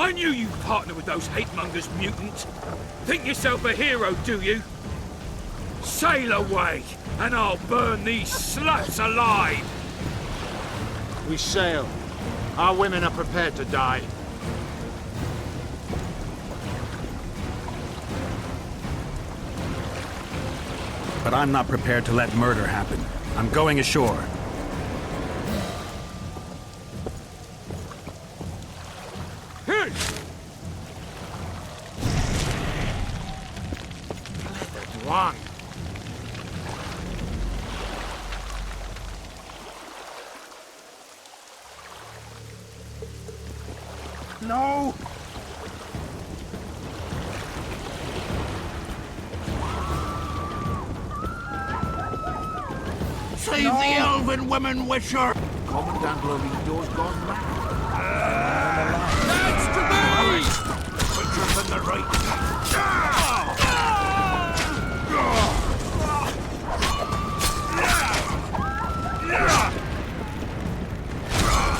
I knew you'd partner with those hate-mongers, mutant. Think yourself a hero, do you? Sail away, and I'll burn these sluts alive! We sail. Our women are prepared to die. But I'm not prepared to let murder happen. I'm going ashore. One. No! Save the elven women, Wisher! Commandant Lorido's gone mad. That's to me! Quicker than the right.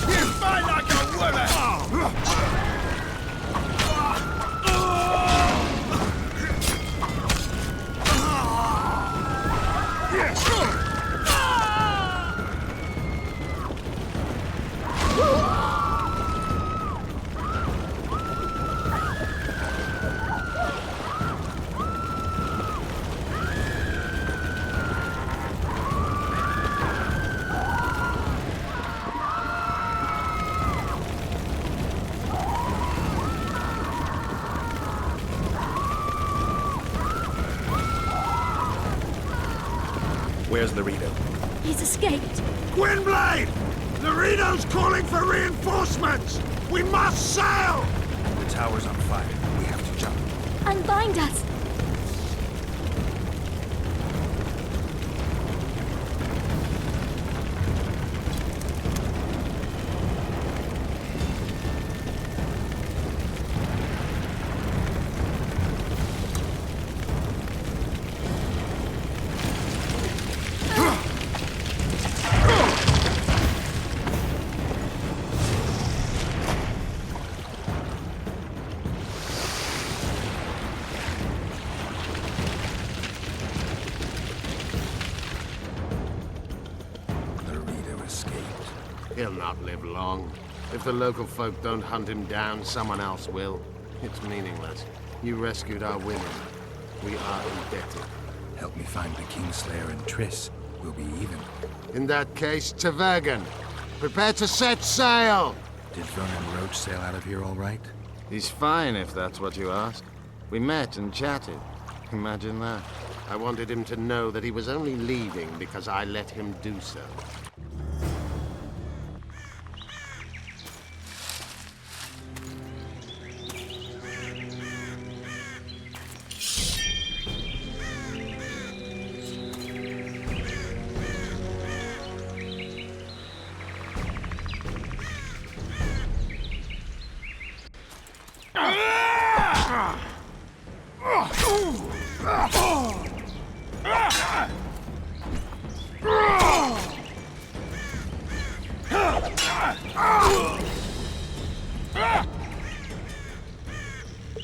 You fight like a woman! Where's Laredo? He's escaped. Gwynblade! Laredo's calling for reinforcements! We must sail! The tower's on fire. We have to jump. Unbind us! He'll not live long. If the local folk don't hunt him down, someone else will. It's meaningless. You rescued our women. We are indebted. Help me find the Kingslayer and Triss. We'll be even. In that case, Tvergen, prepare to set sail! Did Vernon Roach sail out of here all right? He's fine, if that's what you ask. We met and chatted. Imagine that. I wanted him to know that he was only leaving because I let him do so.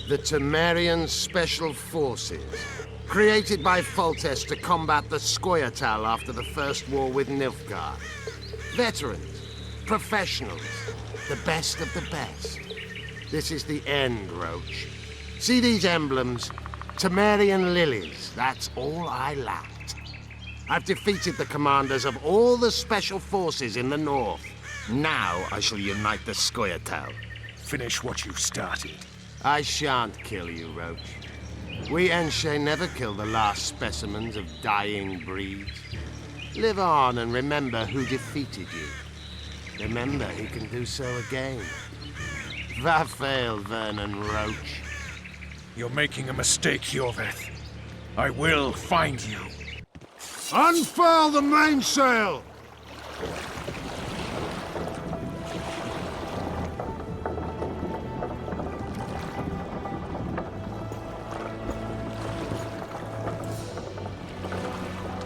The Temerian Special Forces, created by Foltest to combat the Scoia'tael after the First War with Nilfgaard. Veterans, professionals, the best of the best. This is the end, Roach. See these emblems? Temerian lilies, that's all I lacked. I've defeated the commanders of all the Special Forces in the north. Now I shall unite the Scoia'tael. Finish what you've started. I shan't kill you, Roach. We Enshe never kill the last specimens of dying breeds. Live on and remember who defeated you. Remember he can do so again. Vafail, Vernon Roach. You're making a mistake, Yorveth. I will find you. Unfurl the mainsail!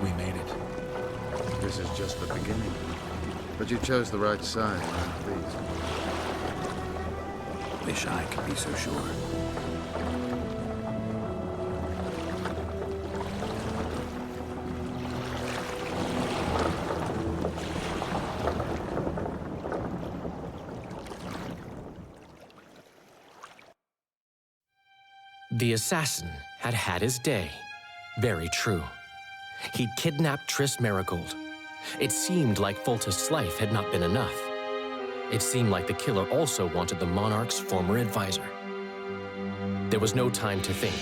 We made it. This is just the beginning. But you chose the right side, and I'm pleased. Wish I could be so sure. The assassin had had his day. Very true. He'd kidnapped Triss Marigold. It seemed like Foltest's life had not been enough. It seemed like the killer also wanted the monarch's former advisor. There was no time to think.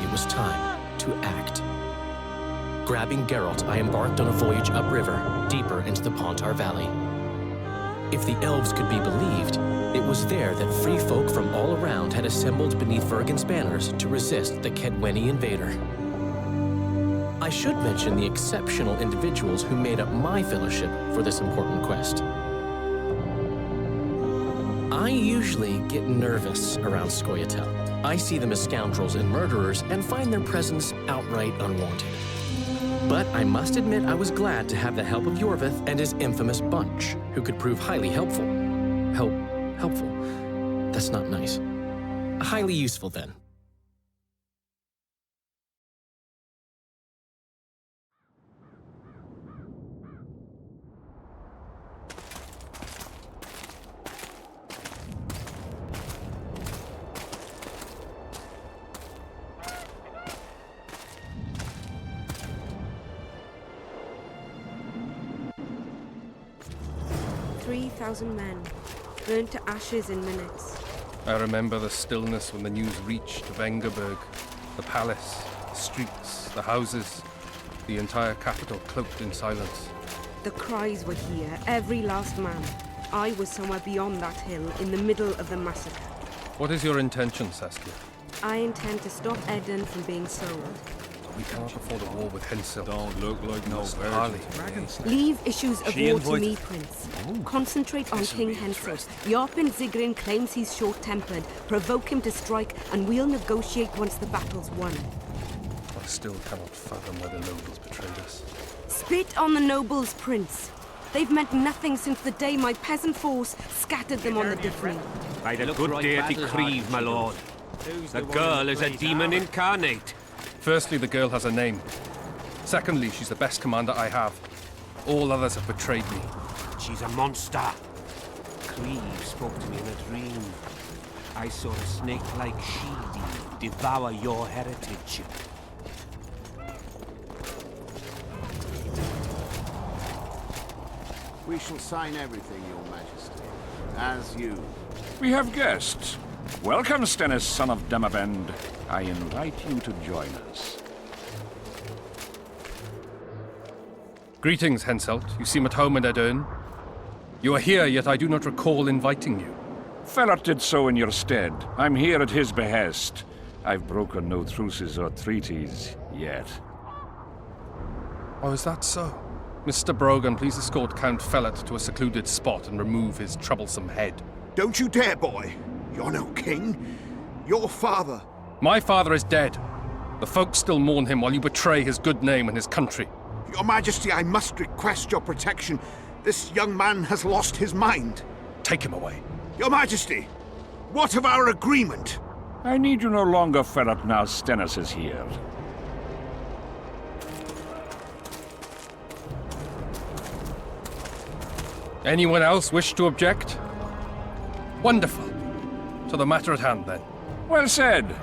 It was time to act. Grabbing Geralt, I embarked on a voyage upriver, deeper into the Pontar Valley. If the elves could be believed, it was there that free folk from all around had assembled beneath Vergen's banners to resist the Kedweni invader. I should mention the exceptional individuals who made up my fellowship for this important quest. I usually get nervous around Scoia'tael. I see them as scoundrels and murderers and find their presence outright unwanted. But I must admit I was glad to have the help of Yorvith and his infamous bunch, who could prove highly helpful. Helpful? That's not nice. Highly useful, then. Men, burned to ashes in minutes. I remember the stillness when the news reached Vengerberg, the palace, the streets, the houses, the entire capital cloaked in silence. The cries were here, every last man. I was somewhere beyond that hill, in the middle of the massacre. What is your intention, Saskia? I intend to stop Aedirn from being sold. We cannot afford a war with Henselt. Don't look like no virgin. Leave issues of war to me, Prince. Concentrate on King Henselt. Yarpin Zigrin claims he's short-tempered. Provoke him to strike, and we'll negotiate once the battle's won. I still cannot fathom why the nobles betrayed us. Spit on the nobles, Prince. They've meant nothing since the day my peasant force scattered them on the Dyffryn. By the good deity Creve, my lord. The girl is a demon incarnate. Firstly, the girl has a name. Secondly, she's the best commander I have. All others have betrayed me. She's a monster. Creve spoke to me in a dream. I saw a snake-like she-demon devour your heritage. We shall sign everything, Your Majesty. As you. We have guests. Welcome, Stennis, son of Demavend. I invite you to join us. Greetings, Henselt. You seem at home in Aedirn. You are here, yet I do not recall inviting you. Felot did so in your stead. I'm here at his behest. I've broken no truces or treaties yet. Oh, is that so? Mr. Brogan, please escort Count Felot to a secluded spot and remove his troublesome head. Don't you dare, boy. You're no king. Your father. My father is dead. The folk still mourn him while you betray his good name and his country. Your Majesty, I must request your protection. This young man has lost his mind. Take him away. Your Majesty, what of our agreement? I need you no longer, Felot, now Stennis is here. Anyone else wish to object? Wonderful. To the matter at hand, then. Well said.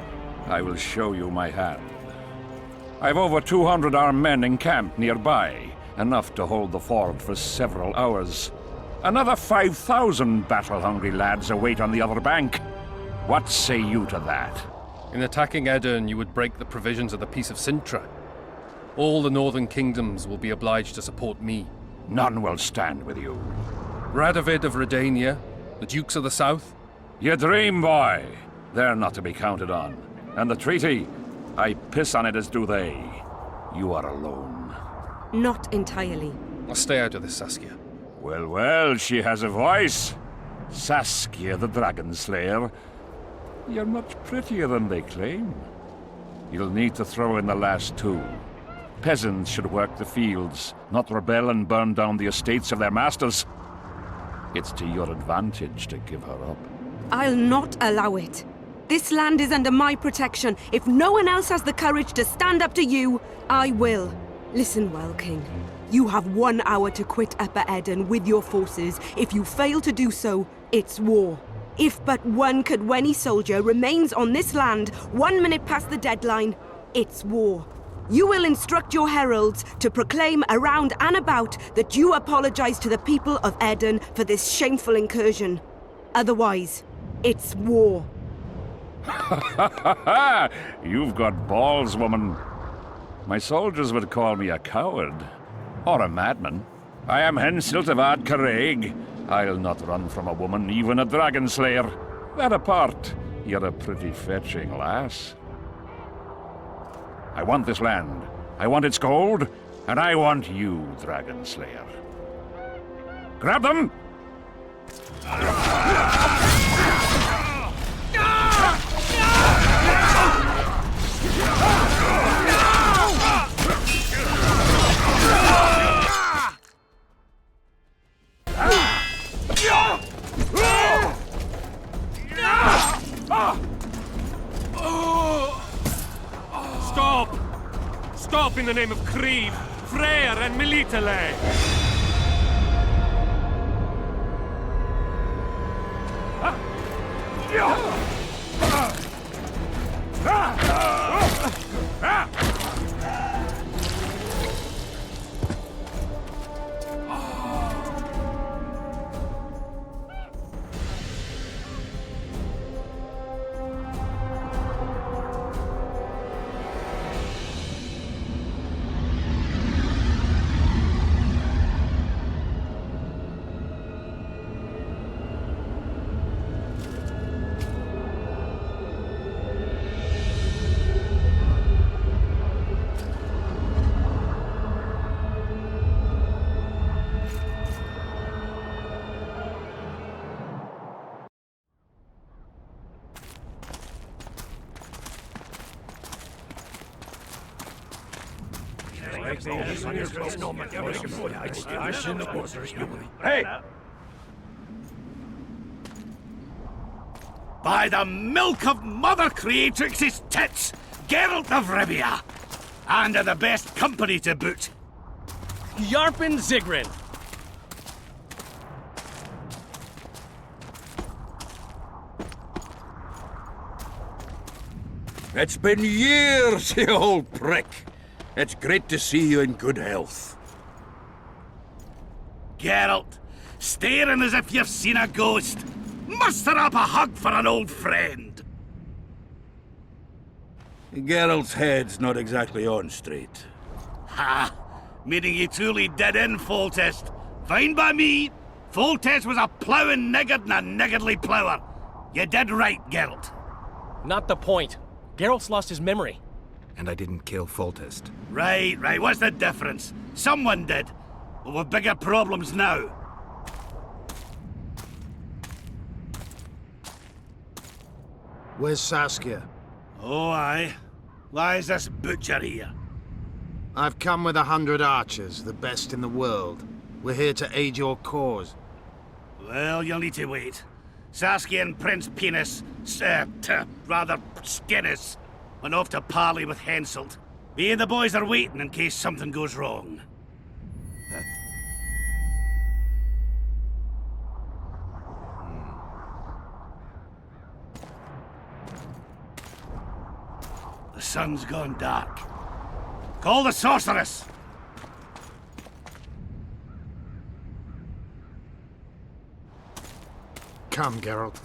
I will show you my hand. I've over 200 armed men encamped nearby, enough to hold the fort for several hours. Another 5,000 battle-hungry lads await on the other bank. What say you to that? In attacking Aedirn, you would break the provisions of the Peace of Sintra. All the northern kingdoms will be obliged to support me. None will stand with you. Radovid of Redania, the Dukes of the South. You dream, boy. They're not to be counted on. And the treaty, I piss on it as do they. You are alone. Not entirely. I'll stay out of this, Saskia. Well, well, she has a voice. Saskia, the Dragon Slayer. You're much prettier than they claim. You'll need to throw in the last two. Peasants should work the fields, not rebel and burn down the estates of their masters. It's to your advantage to give her up. I'll not allow it. This land is under my protection. If no one else has the courage to stand up to you, I will. Listen well, King. You have 1 hour to quit Upper Aedirn with your forces. If you fail to do so, it's war. If but one Cadweni soldier remains on this land 1 minute past the deadline, it's war. You will instruct your heralds to proclaim around and about that you apologize to the people of Aedirn for this shameful incursion. Otherwise, it's war. You've got balls, woman. My soldiers would call me a coward. Or a madman. I am Henselt of Ad Caraig. I'll not run from a woman, even a dragon slayer. That apart, you're a pretty fetching lass. I want this land. I want its gold. And I want you, dragon slayer. Grab them! Stop! Stop in the name of Kriv, Freyr and Militale! Hey! By the milk of Mother Creatrix's tits, Geralt de Rívia! And of the best company to boot. Yarpen Zigrin. It's been years, you old prick. It's great to see you in good health. Geralt, staring as if you've seen a ghost. Muster up a hug for an old friend. Geralt's head's not exactly on straight. Ha! Meaning you truly did in Foltest. Fine by me. Foltest was a ploughing niggard and a niggardly plougher. You did right, Geralt. Not the point. Geralt's lost his memory. And I didn't kill Foltest. Right. What's the difference? Someone did. But we've bigger problems now. Where's Saskia? Oh, aye. Why is this butcher here? I've come with 100 archers, the best in the world. We're here to aid your cause. Well, you'll need to wait. Saskia and Prince Penis, rather Skinnis, went off to parley with Henselt. Me and the boys are waiting in case something goes wrong. The sun's gone dark. Call the sorceress! Come, Geralt.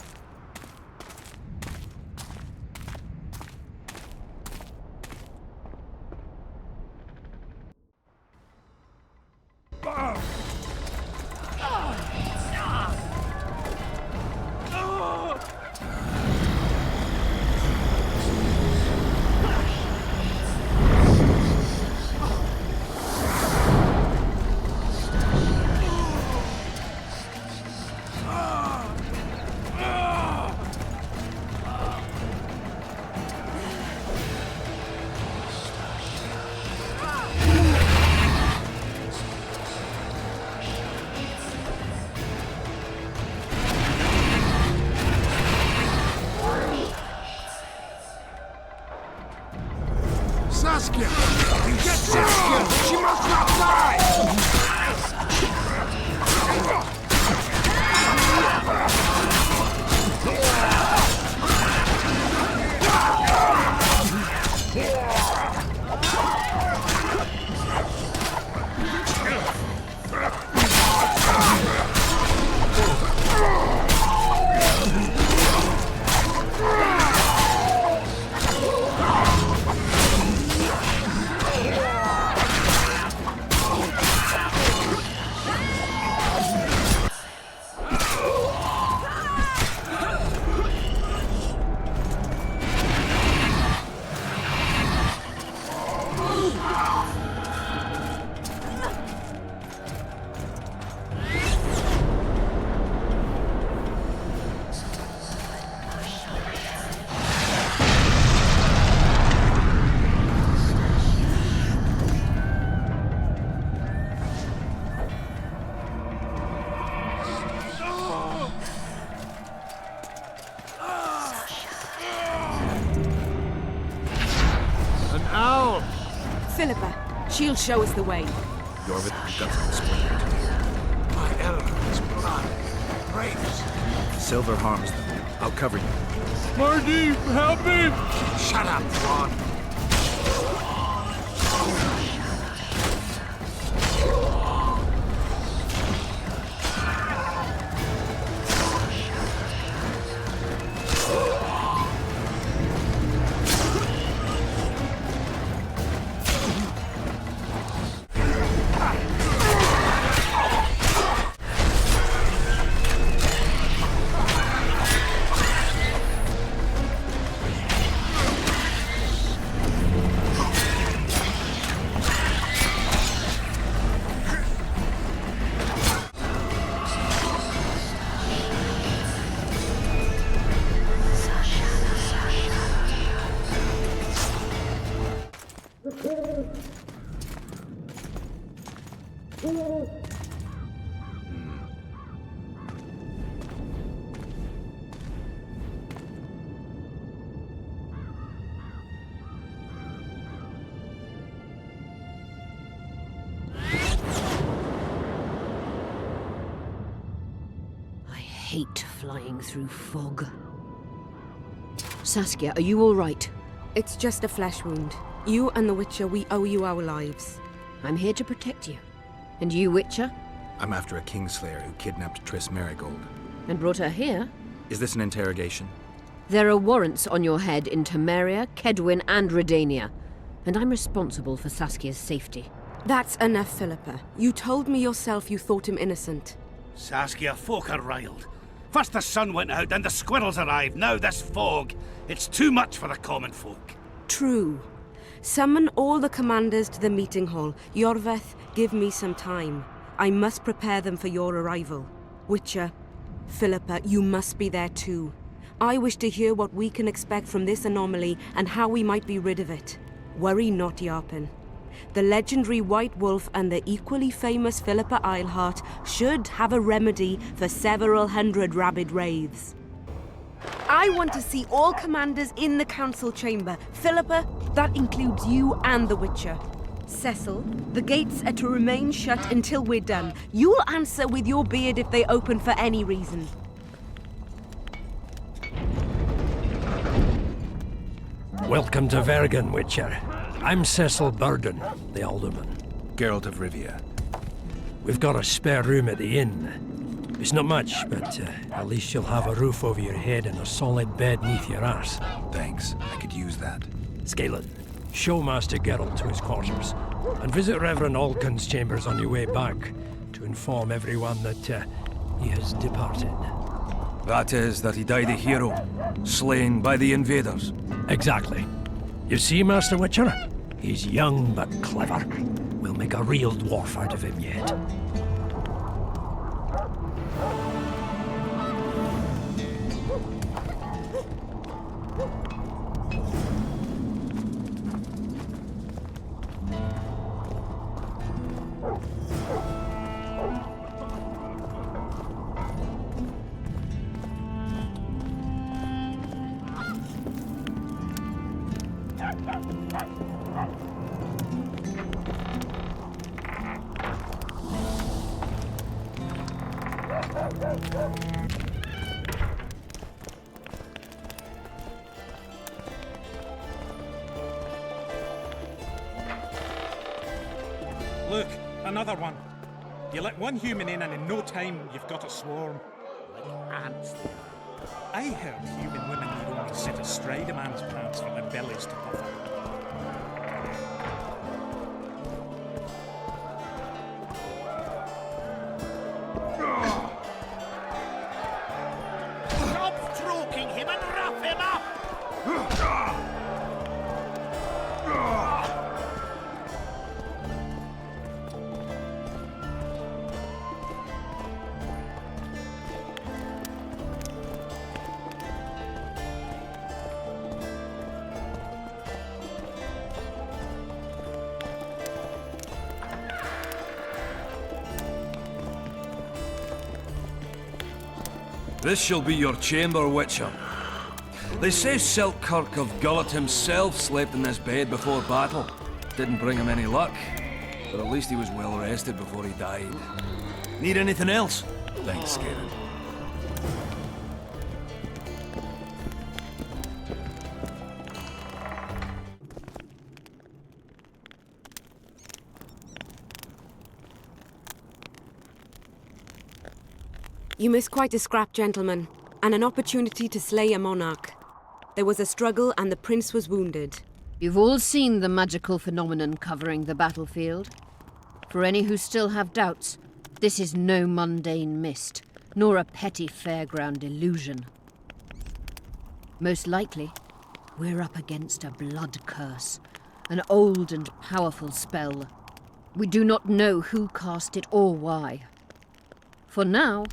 Saskia! Get Saskia! She must not die! Philippa, she'll show us the way. Jorvik, you've got some splintered. My elephant's blood. Braves. Silver harms them. I'll cover you. Marty, help me! Shut up, Ron. I hate flying through fog. Saskia, are you all right? It's just a flesh wound. You and the Witcher, we owe you our lives. I'm here to protect you. And you, Witcher? I'm after a Kingslayer who kidnapped Triss Merigold. And brought her here? Is this an interrogation? There are warrants on your head in Temeria, Kedwin, and Redania. And I'm responsible for Saskia's safety. That's enough, Philippa. You told me yourself you thought him innocent. Saskia, folk are riled. First the sun went out, then the squirrels arrived, now this fog. It's too much for the common folk. True. Summon all the commanders to the meeting hall. Yorveth, give me some time. I must prepare them for your arrival. Witcher, Philippa, you must be there too. I wish to hear what we can expect from this anomaly and how we might be rid of it. Worry not, Yarpen. The legendary White Wolf and the equally famous Philippa Eilhart should have a remedy for several hundred rabid wraiths. I want to see all commanders in the council chamber. Philippa, that includes you and the Witcher. Cecil, the gates are to remain shut until we're done. You'll answer with your beard if they open for any reason. Welcome to Vergen, Witcher. I'm Cecil Burden, the alderman. Geralt of Rívia. We've got a spare room at the inn. It's not much, but at least you'll have a roof over your head and a solid bed neath your arse. Thanks. I could use that. Scalen, show Master Geralt to his quarters, and visit Reverend Alcon's chambers on your way back to inform everyone that he has departed. That is, that he died a hero, slain by the invaders. Exactly. You see, Master Witcher? He's young but clever. We'll make a real dwarf out of him yet. Look, another one. You let one human in and in no time you've got a swarm. Like ants. I heard human women need only sit astride a man's pants for their bellies to puff up. Stop stroking him and rough him up! This shall be your chamber, Witcher. They say Selkirk of Gullet himself slept in this bed before battle. Didn't bring him any luck, but at least he was well rested before he died. Need anything else? Thanks, Geralt. You missed quite a scrap, gentlemen, and an opportunity to slay a monarch. There was a struggle and the prince was wounded. You've all seen the magical phenomenon covering the battlefield. For any who still have doubts, this is no mundane mist, nor a petty fairground illusion. Most likely, we're up against a blood curse, an old and powerful spell. We do not know who cast it or why. For now,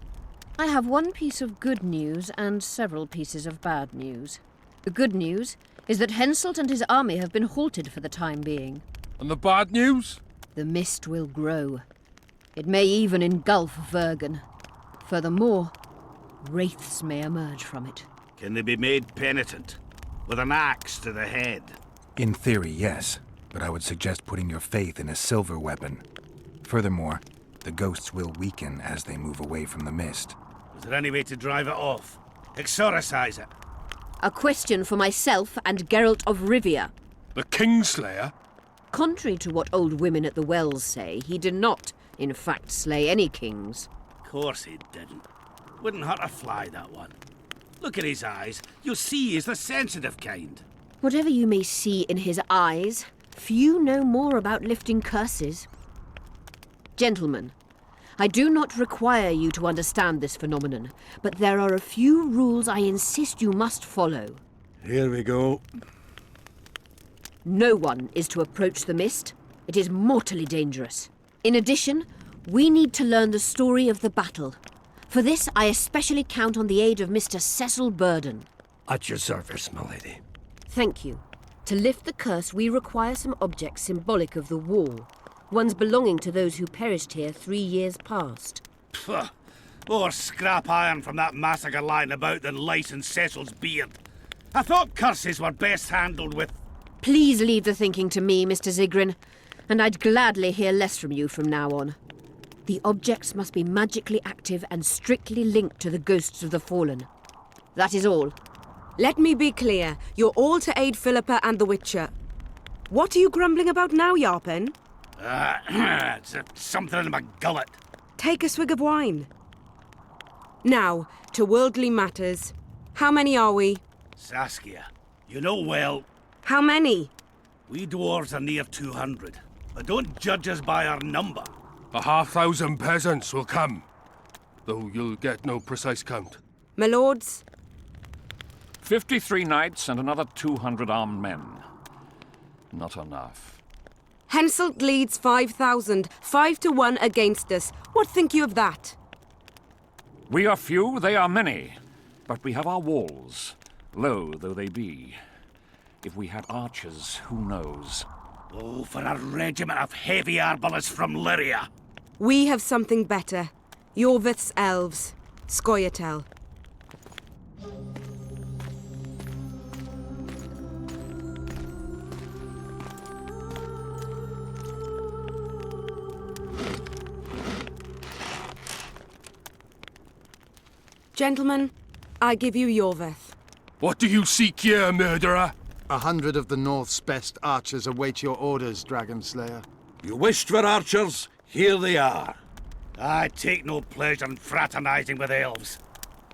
I have one piece of good news and several pieces of bad news. The good news is that Henselt and his army have been halted for the time being. And the bad news? The mist will grow. It may even engulf Vergen. Furthermore, wraiths may emerge from it. Can they be made penitent? With an axe to the head? In theory, yes. But I would suggest putting your faith in a silver weapon. Furthermore, the ghosts will weaken as they move away from the mist. Is there any way to drive it off? Exorcise it? A question for myself and Geralt of Rívia. The Kingslayer? Contrary to what old women at the wells say, he did not, in fact, slay any kings. Of course he didn't. Wouldn't hurt a fly, that one. Look at his eyes. You'll see he's the sensitive kind. Whatever you may see in his eyes, few know more about lifting curses. Gentlemen, I do not require you to understand this phenomenon, but there are a few rules I insist you must follow. Here we go. No one is to approach the mist. It is mortally dangerous. In addition, we need to learn the story of the battle. For this, I especially count on the aid of Mr. Cecil Burden. At your service, my lady. Thank you. To lift the curse, we require some objects symbolic of the war. Ones belonging to those who perished here 3 years past. Pfft. More scrap iron from that massacre lying about than lice in Cecil's beard. I thought curses were best handled with... Please leave the thinking to me, Mr. Zigrin, and I'd gladly hear less from you from now on. The objects must be magically active and strictly linked to the ghosts of the fallen. That is all. Let me be clear. You're all to aid Philippa and the Witcher. What are you grumbling about now, Yarpen? It's something in my gullet. Take a swig of wine. Now, to worldly matters. How many are we? Saskia, you know well... How many? We dwarves are near 200, but don't judge us by our number. 1,000 peasants will come, though you'll get no precise count. My lords? 53 knights and another 200 armed men. Not enough. Henselt leads 5,000, 5 to 1 against us. What think you of that? We are few, they are many. But we have our walls, low though they be. If we had archers, who knows? Oh, for a regiment of heavy arbalists from Lyria. We have something better. Jorvith's elves. Scoia'tael. Gentlemen, I give you Yorveth. What do you seek here, murderer? 100 of the North's best archers await your orders, Dragon Slayer. You wished for archers? Here they are. I take no pleasure in fraternizing with elves.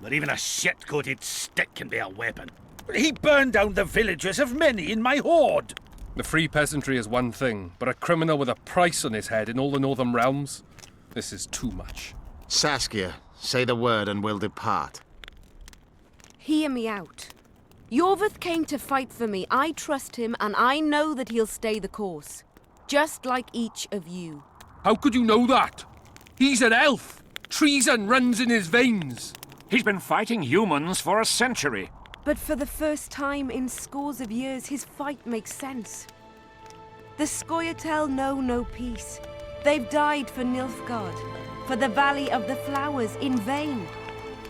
But even a shit-coated stick can be a weapon. He burned down the villages of many in my horde. The free peasantry is one thing, but a criminal with a price on his head in all the Northern realms? This is too much. Saskia, say the word and we'll depart. Hear me out. Yorveth came to fight for me. I trust him, and I know that he'll stay the course. Just like each of you. How could you know that? He's an elf. Treason runs in his veins. He's been fighting humans for a century. But for the first time in scores of years, his fight makes sense. The Scoia'tael know no peace. They've died for Nilfgaard, for the Valley of the Flowers, in vain.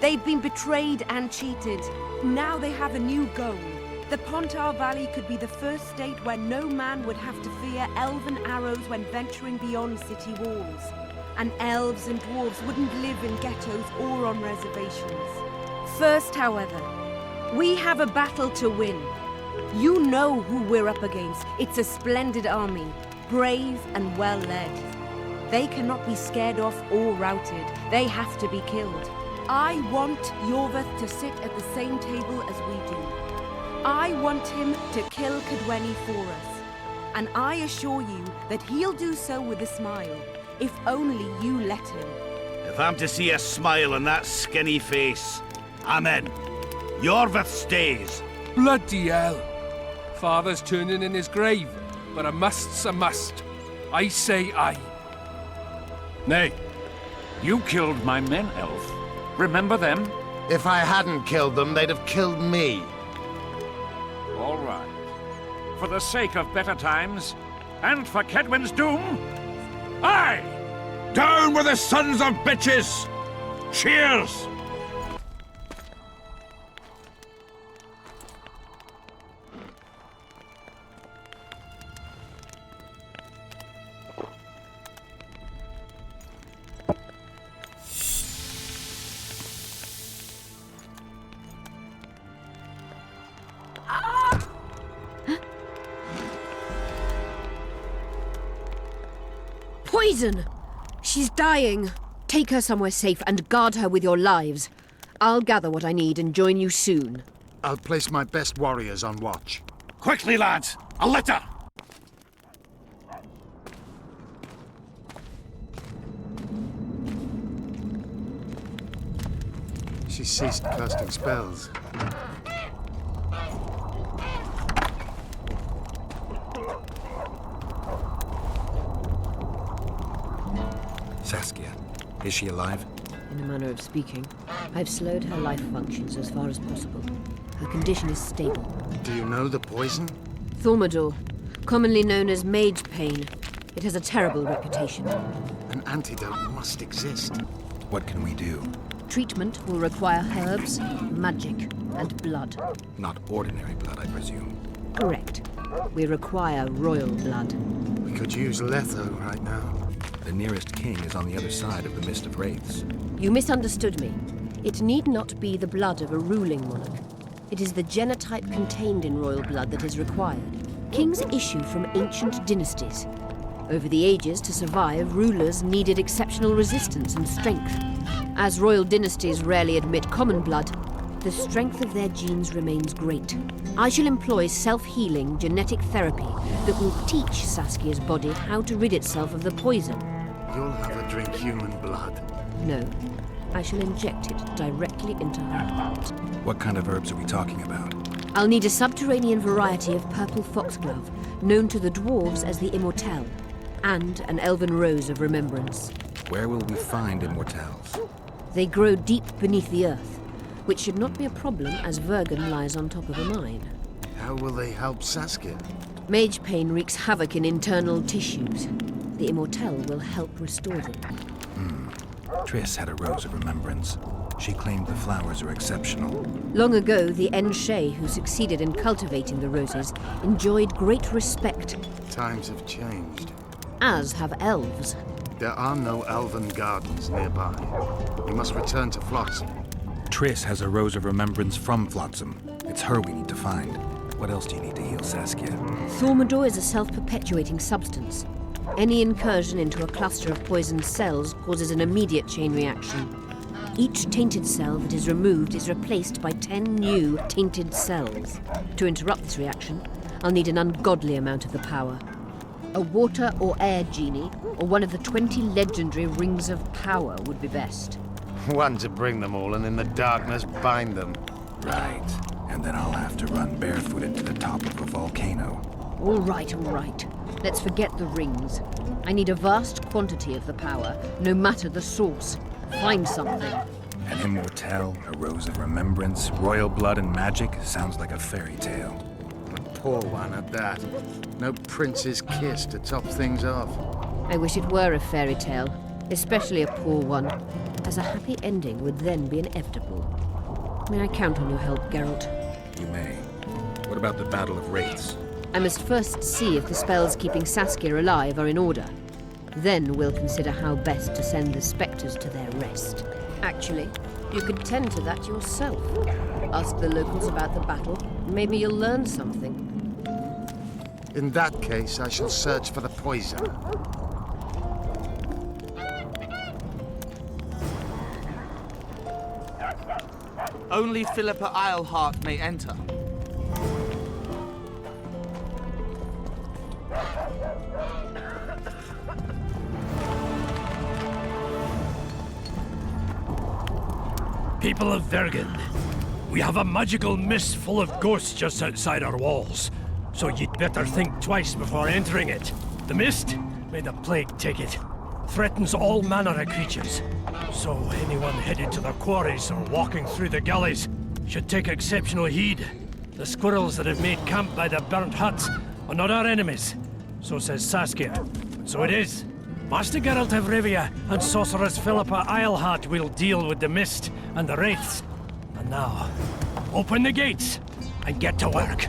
They've been betrayed and cheated. Now they have a new goal. The Pontar Valley could be the first state where no man would have to fear elven arrows when venturing beyond city walls. And elves and dwarves wouldn't live in ghettos or on reservations. First, however, we have a battle to win. You know who we're up against. It's a splendid army, brave and well-led. They cannot be scared off or routed. They have to be killed. I want Yorveth to sit at the same table as we do. I want him to kill Cadwenny for us. And I assure you that he'll do so with a smile, if only you let him. If I'm to see a smile on that skinny face, I'm in. Yorveth stays. Bloody hell. Father's turning in his grave, but a must's a must. I say aye. Nay, you killed my men, Elf. Remember them? If I hadn't killed them, they'd have killed me. All right. For the sake of better times, and for Kedwin's doom, aye! Down with the sons of bitches! Cheers! Poison! She's dying. Take her somewhere safe and guard her with your lives. I'll gather what I need and join you soon. I'll place my best warriors on watch. Quickly, lads! A litter! She ceased casting spells. Saskia, is she alive? In a manner of speaking, I've slowed her life functions as far as possible. Her condition is stable. Do you know the poison? Thaumadour, commonly known as mage pain. It has a terrible reputation. An antidote must exist. What can we do? Treatment will require herbs, magic, and blood. Not ordinary blood, I presume. Correct. We require royal blood. We could use Letho right now. The nearest king is on the other side of the Mist of Wraiths. You misunderstood me. It need not be the blood of a ruling monarch. It is the genotype contained in royal blood that is required. Kings issue from ancient dynasties. Over the ages, to survive, rulers needed exceptional resistance and strength. As royal dynasties rarely admit common blood, the strength of their genes remains great. I shall employ self-healing genetic therapy that will teach Saskia's body how to rid itself of the poison. You'll have her drink human blood. No, I shall inject it directly into her heart. What kind of herbs are we talking about? I'll need a subterranean variety of purple foxglove, known to the dwarves as the Immortelle, and an elven rose of remembrance. Where will we find immortelles? They grow deep beneath the earth, which should not be a problem as Vergen lies on top of a mine. How will they help Saskia? Mage pain wreaks havoc in internal tissues. The Immortelle will help restore them. Triss had a rose of remembrance. She claimed the flowers are exceptional. Long ago, the Enshe who succeeded in cultivating the roses enjoyed great respect. Times have changed. As have elves. There are no elven gardens nearby. We must return to Flotsam. Triss has a Rose of Remembrance from Flotsam. It's her we need to find. What else do you need to heal Saskia? Thaumadour is a self-perpetuating substance. Any incursion into a cluster of poisoned cells causes an immediate chain reaction. Each tainted cell that is removed is replaced by 10 new tainted cells. To interrupt this reaction, I'll need an ungodly amount of the power. A water or air genie, or one of the 20 legendary rings of power would be best. One to bring them all and in the darkness bind them. Right. And then I'll have to run barefooted to the top of a volcano. All right, all right. Let's forget the rings. I need a vast quantity of the power, no matter the source. Find something. An immortelle, a Rose of Remembrance, royal blood and magic. Sounds like a fairy tale. A poor one at that. No prince's kiss to top things off. I wish it were a fairy tale, especially a poor one, as a happy ending would then be inevitable. May I count on your help, Geralt? You may. What about the Battle of Wraiths? I must first see if the spells keeping Saskia alive are in order. Then we'll consider how best to send the spectres to their rest. Actually, you could tend to that yourself. Ask the locals about the battle. Maybe you'll learn something. In that case, I shall search for the poison. Only Philippa Eilhart may enter. People of Vergen, we have a magical mist full of ghosts just outside our walls, so you'd better think twice before entering it. The mist, may the plague take it, threatens all manner of creatures, so anyone headed to the quarries or walking through the gullies should take exceptional heed. The squirrels that have made camp by the burnt huts are not our enemies, so says Saskia, and so it is. Master Geralt de Rívia and Sorceress Philippa Eilhart will deal with the mist and the wraiths. And now, open the gates and get to work.